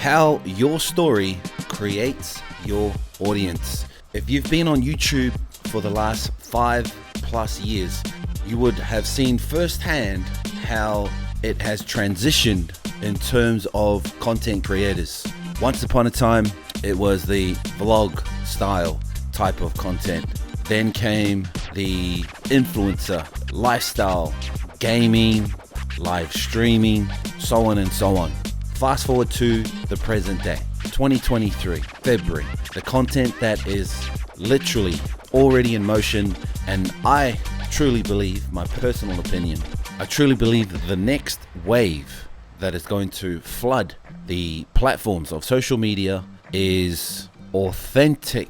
how your story creates your audience. If you've been on YouTube for the last 5+ years, you would have seen firsthand how it has transitioned in terms of content creators. Once upon a time, it was the vlog style type of content. Then came the influencer, lifestyle, gaming, live streaming, so on and so on. Fast forward to the present day, 2023, February. The content that is literally already in motion, and I truly believe, my personal opinion, I truly believe that the next wave that is going to flood the platforms of social media is authentic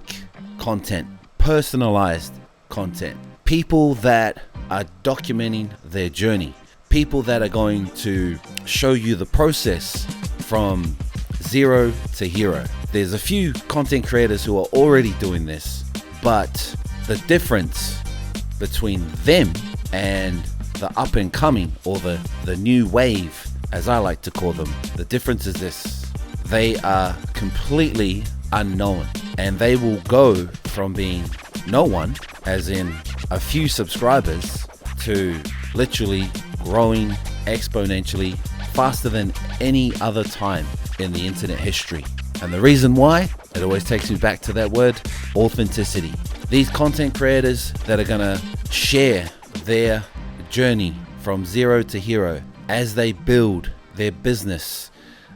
content, personalized content, people that are documenting their journey, people that are going to show you the process from zero to hero. There's a few content creators who are already doing this, but the difference between them and the up and coming, or the new wave, as I like to call them, the difference is this: they are completely unknown, and they will go from being no one, as in a few subscribers, to literally growing exponentially faster than any other time in the internet history. And the reason why, it always takes me back to that word, authenticity. These content creators that are gonna share their journey from zero to hero as they build their business,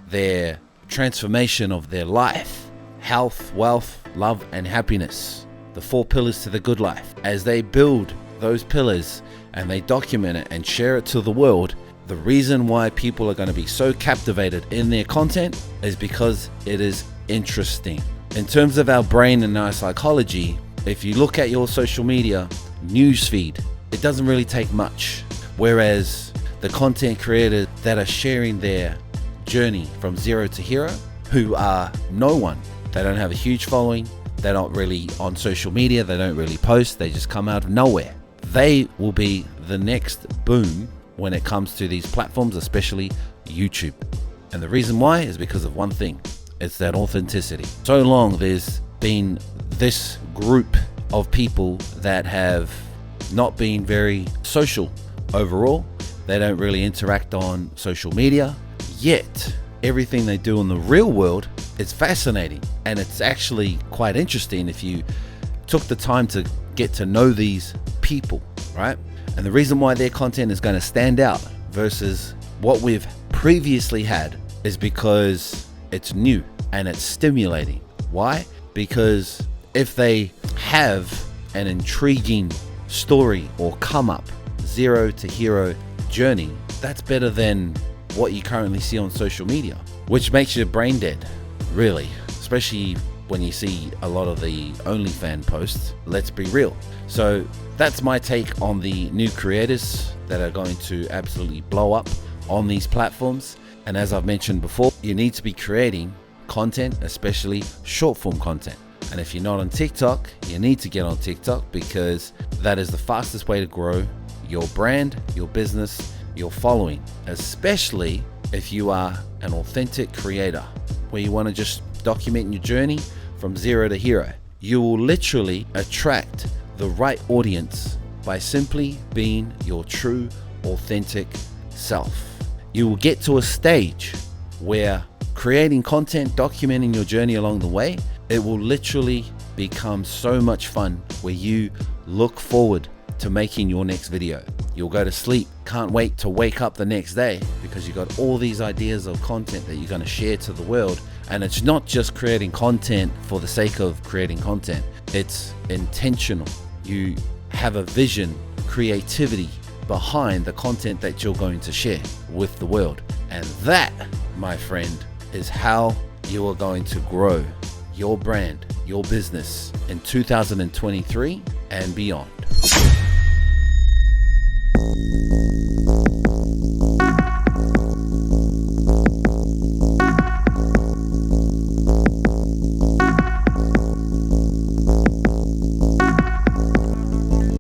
their transformation of their life, health, wealth, love, and happiness, the 4 pillars to the good life. As they build those pillars and they document it and share it to the world, the reason why people are going to be so captivated in their content is because it is interesting. In terms of our brain and our psychology, if you look at your social media newsfeed, it doesn't really take much. Whereas the content creators that are sharing their journey from zero to hero, who are no one, they don't have a huge following, they're not really on social media, they don't really post, they just come out of nowhere. They will be the next boom when it comes to these platforms, especially YouTube. And the reason why is because of one thing: it's that authenticity. So long there's been this group of people that have not been very social overall. They don't really interact on social media, yet everything they do in the real world is fascinating, and it's actually quite interesting if you took the time to get to know these people, right? And the reason why their content is going to stand out versus what we've previously had is because it's new and it's stimulating. Why? Because if they have an intriguing story or come up, zero to hero journey, that's better than what you currently see on social media, which makes you brain dead, really, especially when you see a lot of the OnlyFans posts. Let's be real. So that's my take on the new creators that are going to absolutely blow up on these platforms. And as I've mentioned before, you need to be creating content, especially short form content. And if you're not on TikTok, you need to get on TikTok, because that is the fastest way to grow your brand, your business, your following, especially if you are an authentic creator where you want to just document your journey from zero to hero. You will literally attract the right audience by simply being your true, authentic self. You will get to a stage where creating content, documenting your journey along the way, it will literally become so much fun, where you look forward to making your next video. You'll go to sleep, can't wait to wake up the next day, because you got all these ideas of content that you're going to share to the world. And it's not just creating content for the sake of creating content. It's intentional. You have a vision, creativity behind the content that you're going to share with the world. And that, my friend, is how you are going to grow your brand, your business in 2023 and beyond.